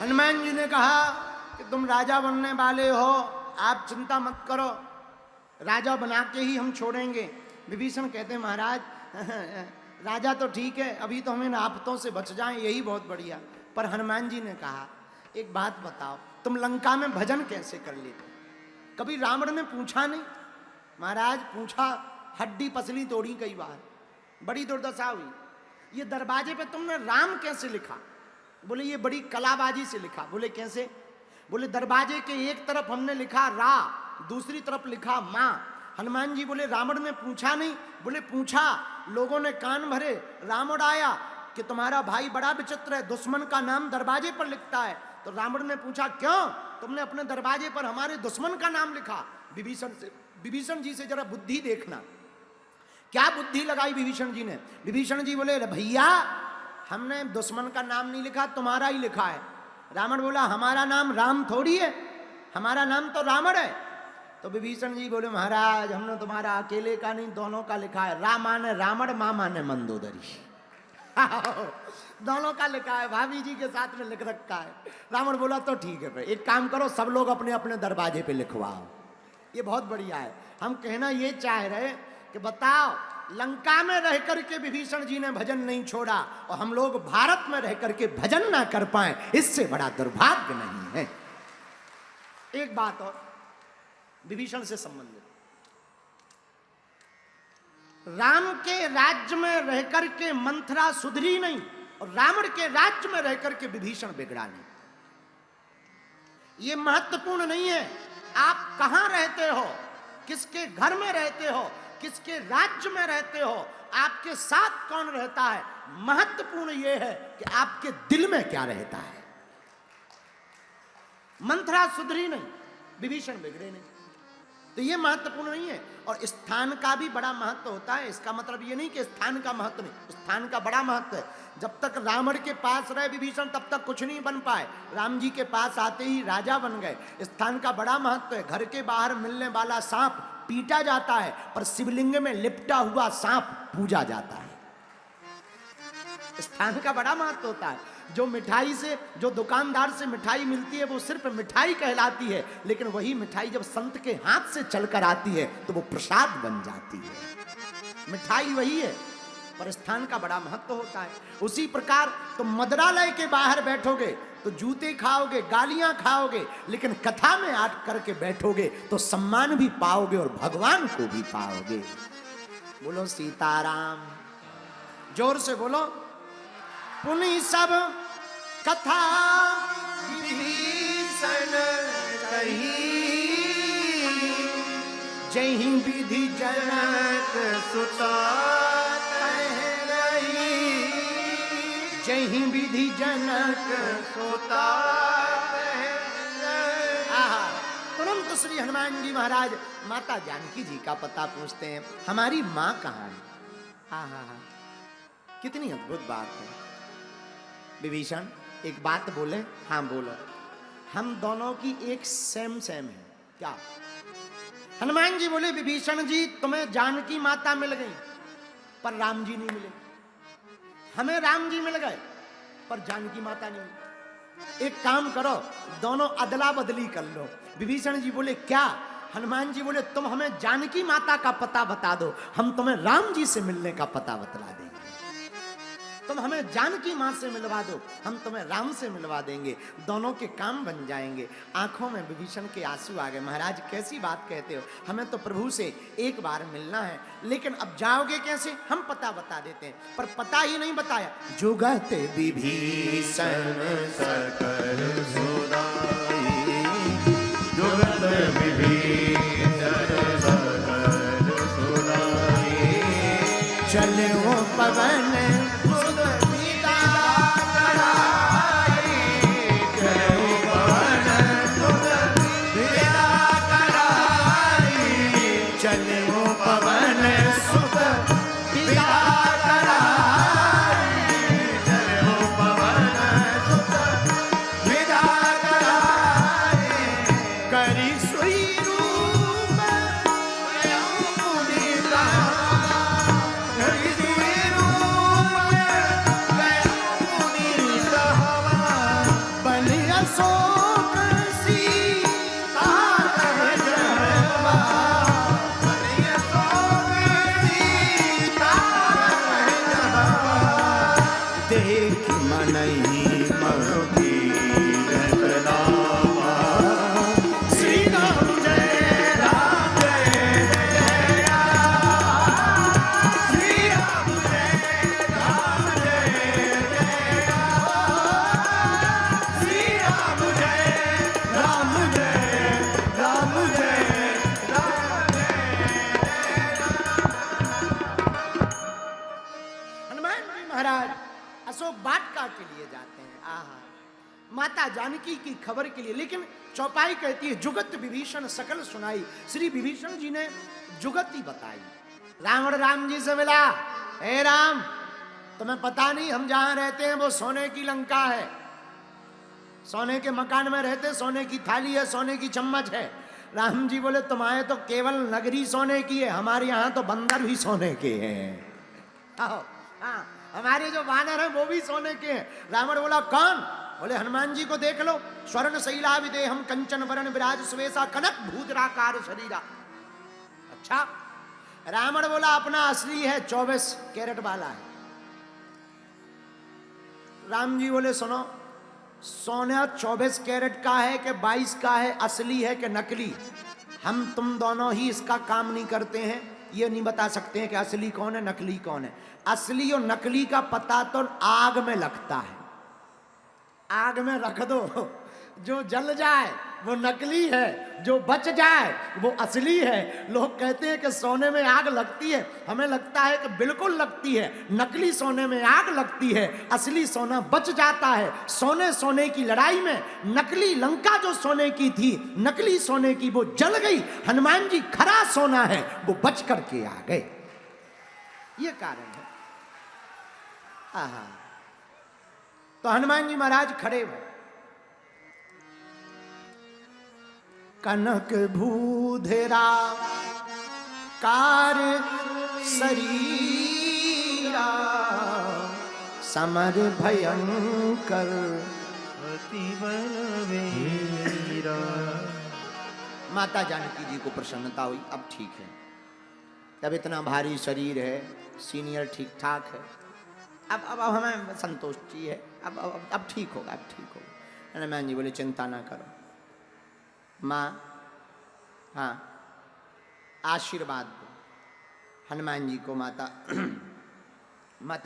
हनुमान जी ने कहा कि तुम राजा बनने वाले हो, आप चिंता मत करो, राजा बना के ही हम छोड़ेंगे। विभीषण कहते महाराज राजा तो ठीक है, अभी तो हम इन आफतों से बच जाएं यही बहुत बढ़िया। पर हनुमान जी ने कहा एक बात बताओ, तुम लंका में भजन कैसे कर लेते? कभी रावण ने पूछा नहीं? महाराज पूछा, हड्डी पसली तोड़ी कई बार, बड़ी दुर्दशा हुई। ये दरवाजे पे तुमने राम कैसे लिखा? बोले ये बड़ी कलाबाजी से लिखा। बोले कैसे? बोले दरवाजे के एक तरफ हमने लिखा रा, दूसरी तरफ लिखा माँ। हनुमान जी बोले रावण ने पूछा नहीं? बोले पूछा, लोगों ने कान भरे। रावण आया कि तुम्हारा भाई बड़ा विचित्र है, दुश्मन का नाम दरवाजे पर लिखता है। तो रावण ने पूछा क्यों तुमने अपने दरवाजे पर हमारे दुश्मन का नाम लिखा? विभीषण जी से जरा बुद्धि देखना, क्या बुद्धि लगाई विभीषण जी ने। विभीषण जी बोले भैया हमने दुश्मन का नाम नहीं लिखा, तुम्हारा ही लिखा है। रावण बोला हमारा नाम राम थोड़ी है, हमारा नाम तो रावण है। तो विभीषण जी बोले महाराज हमने तुम्हारा अकेले का नहीं, दोनों का लिखा है। रा माने रावण, माँ माने मंदोदरी दोनों का लिखा है, भाभी जी के साथ में लिख रखा है। रावण बोला तो ठीक है भाई, एक काम करो सब लोग अपने अपने दरवाजे पे लिखवाओ। ये बहुत बढ़िया है। हम कहना ये चाह रहे कि बताओ लंका में रह करके विभीषण जी ने भजन नहीं छोड़ा और हम लोग भारत में रह करके भजन ना कर पाए, इससे बड़ा दुर्भाग्य नहीं है। एक बात और विभीषण से संबंधित, राम के राज्य में रह करके मंथरा सुधरी नहीं और रावण के राज्य में रह करके विभीषण बिगड़ा नहीं। ये महत्वपूर्ण नहीं है आप कहां रहते हो, किसके घर में रहते हो, किसके राज्य में रहते हो, आपके साथ कौन रहता है। महत्वपूर्ण यह है कि आपके दिल में क्या रहता है। मंथरा सुधरी नहीं, विभीषण बिगड़े नहीं, तो यह महत्वपूर्ण नहीं है। और स्थान का भी बड़ा महत्व होता है। इसका मतलब यह नहीं कि स्थान का महत्व नहीं, स्थान का बड़ा महत्व है। जब तक रावण के पास रहे विभीषण तब तक कुछ नहीं बन पाए, राम जी के पास आते ही राजा बन गए। स्थान का बड़ा महत्व है। घर के बाहर मिलने वाला सांप पीटा जाता है पर शिवलिंग में लिपटा हुआ सांप पूजा जाता है। स्थान का बड़ा महत्व होता है। जो मिठाई से, जो दुकानदार से मिठाई मिलती है वो सिर्फ मिठाई कहलाती है, लेकिन वही मिठाई जब संत के हाथ से चलकर आती है तो वो प्रसाद बन जाती है। मिठाई वही है पर स्थान का बड़ा महत्व होता है। उसी प्रकार तुम मदरालय के बाहर बैठोगे तो जूते खाओगे, गालियां खाओगे, लेकिन कथा में आठ करके बैठोगे तो सम्मान भी पाओगे और भगवान को भी पाओगे। बोलो सीताराम, जोर से बोलो। पुनि सब कथा विभीषण कही, जहि विधि जनक सुता कह रही, जहि विधि जनक सुता कह रही। तुरंत श्री हनुमान जी महाराज माता जानकी जी का पता पूछते हैं, हमारी माँ कहाँ है? हा, कितनी अद्भुत बात है। विभीषण एक बात बोले? हाँ बोलो। हम दोनों की एक सेम है। क्या? हनुमान जी बोले विभीषण जी तुम्हें जानकी माता मिल गई पर राम जी नहीं मिले, हमें राम जी मिल गए पर जानकी माता नहीं मिली। एक काम करो दोनों अदला बदली कर लो। विभीषण जी बोले क्या? हनुमान जी बोले तुम हमें जानकी माता का पता बता दो, हम तुम्हें राम जी से मिलने का पता बतला देंगे। तुम हमें जानकी मां से मिलवा दो, हम तुम्हें राम से मिलवा देंगे, दोनों के काम बन जाएंगे। आंखों में विभीषण के आंसू आ गए। महाराज कैसी बात कहते हो, हमें तो प्रभु से एक बार मिलना है, लेकिन अब जाओगे कैसे? हम पता बता देते हैं। पर पता ही नहीं बताया। जुगत विभीषण सकल सुदाई, जुगत विभीषण सकल सुदाई, चले वो पवन अशोक सीता रह जहवा, हरि अशोक सीता रह जहवा, देख मनहि मनु तीरथ नामा, श्री राम जय राम जय जय राम, श्री राम जय राम जय जय राम, श्री राम जय राम जय राम जय राम हनुमान जी महाराज अशोक वाटिका के लिए जाते हैं। आहा, माता जानकी की खबर के लिए। लेकिन चौपाई कहती है जुगत विभीषण सकल सुनाई। श्री विभीषण जी ने जुगति बताई। रावण राम जी से मिला, हे राम तुम्हें पता नहीं हम जहां रहते हैं वो सोने की लंका है, सोने के मकान में रहते, सोने की थाली है, सोने की चम्मच है। राम जी बोले तुम्हारे तो केवल नगरी सोने की है, हमारे यहाँ तो बंदर भी सोने के हैं। हाँ, हमारे जो वानर हैं वो भी सोने के हैं। रावण बोला कौन? बोले हनुमान जी को देख लो, स्वर्ण शैला विदेहम कंचन वरण विराज सुवेशा कनक भूतराकार शरीरा। अच्छा, रावण बोला अपना असली है, 24 कैरेट वाला है। राम जी बोले सुनो, सोना 24 कैरेट का है कि 22 का है, असली है कि नकली? हम तुम दोनों ही इसका काम नहीं करते हैं, ये नहीं बता सकते हैं कि असली कौन है नकली कौन है। असली और नकली का पता तो आग में लगता है। आग में रख दो, जो जल जाए वो नकली है, जो बच जाए वो असली है। लोग कहते हैं कि सोने में आग लगती है, हमें लगता है कि बिल्कुल लगती है। नकली सोने में आग लगती है, असली सोना बच जाता है। सोने सोने की लड़ाई में नकली लंका जो सोने की थी, नकली सोने की वो जल गई। हनुमान जी खरा सोना है, वो बच करके आ गए। ये कारण है। आहा, तो हनुमान जी महाराज खड़े हुए, कनक भूधरा कार शरीरा, समर भयंकर अति बलवीरा। माता जानकी जी को प्रसन्नता हुई, अब ठीक है। तब इतना भारी शरीर है, सीनियर ठीक ठाक है, अब हमें संतुष्टि है, अब ठीक होगा, अब ठीक होगा। हनुमान जी बोले चिंता ना करो माँ, हाँ आशीर्वाद दो। हनुमान जी को माता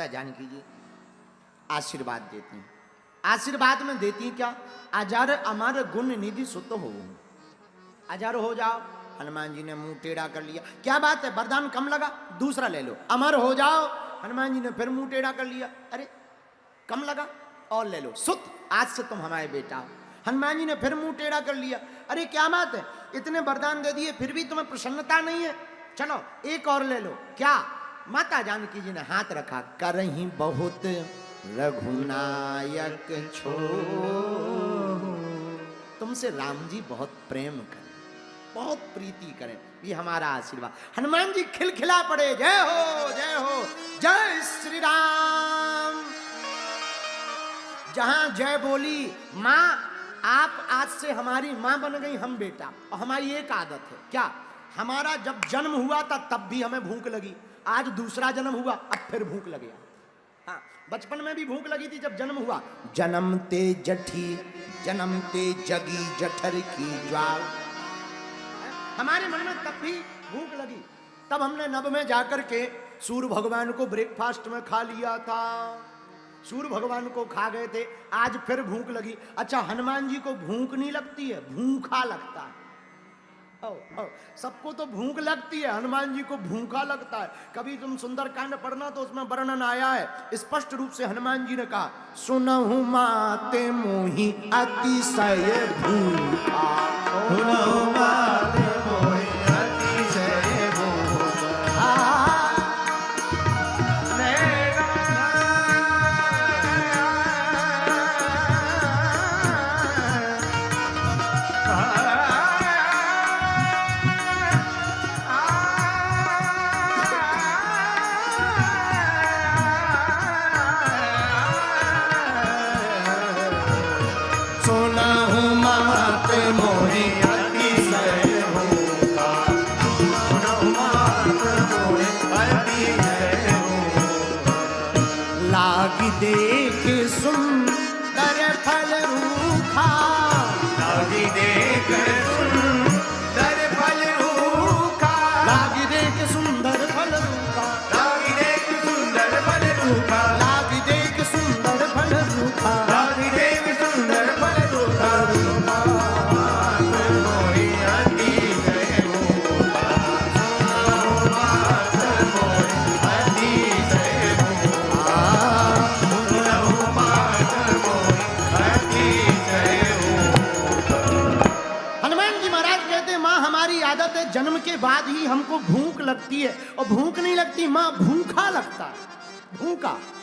जानकी जी आशीर्वाद देती हैं। आशीर्वाद में देती क्या? अजर अमर गुण निधि सुत हो, अजर हो जाओ। हनुमान जी ने मुंह टेढ़ा कर लिया, क्या बात है वरदान कम लगा, दूसरा ले लो, अमर हो जाओ। हनुमान जी ने फिर मुंह टेढ़ा कर लिया, अरे कम लगा और ले लो, सुत आज से तुम हमारे बेटा हो। हनुमान जी ने फिर मुंह टेढ़ा कर लिया, अरे क्या बात है इतने वरदान दे दिए फिर भी तुम्हें प्रसन्नता नहीं है, चलो एक और ले लो। क्या? माता जानकी जी ने हाथ रखा, करही बहुत रघुनायक छो, तुमसे राम जी बहुत प्रेम करें, बहुत प्रीति करें, ये हमारा आशीर्वाद। हनुमान जी खिलखिला पड़े, जय हो जय हो, जय श्री राम। जहां जय बोली, माँ आप आज से हमारी माँ बन गई, हम बेटा। और हमारी एक आदत है, क्या? हमारा जब जन्म हुआ था तब भी हमें भूख लगी, आज दूसरा जन्म हुआ अब फिर भूख लगे। हाँ, बचपन में भी भूख लगी थी जब जन्म हुआ, जन्मते जठी जन्मते जगी जठर की ज्वाल। हमारे मन में तब भी भूख लगी, तब हमने नभ में जाकर के सूर्य भगवान को ब्रेकफास्ट में खा लिया था, सूर्य भगवान को खा गए थे, आज फिर भूख लगी। अच्छा, हनुमान जी को भूख नहीं लगती है, भूखा लगता है। सबको तो भूख लगती है, हनुमान जी को भूखा लगता है। कभी तुम सुंदरकांड पढ़ना तो उसमें वर्णन आया है स्पष्ट रूप से। हनुमान जी ने कहा, सुनहु माते मोहि अतिशय भूखा, सुनहु माते मोहि अतिशय भूखा, सुनहु मात मोहि अतिशय भूखा सुनहु मात मोहि अतिशय भूखा लागी देख सुंदर फल रूखा लागी देख सुंदर फल रूखा लागी देख सुंदर फल रूखा लागी देख सुंदर फल रूखा लागी देख सुंदर फल रूखा लागी देख सुंदर फल रूखा मात मोहि अतिशय भूखा सुनहु मात मोहि अतिशय भूखा सुनहु मात मोहि अतिशय भूखा हनुमान जी महाराज कहते हैं, माँ हमारी आदत है जन्म के बाद ही हमको भूख लगती है, और भूख नहीं लगती माँ, भूखा लगता है, भूखा।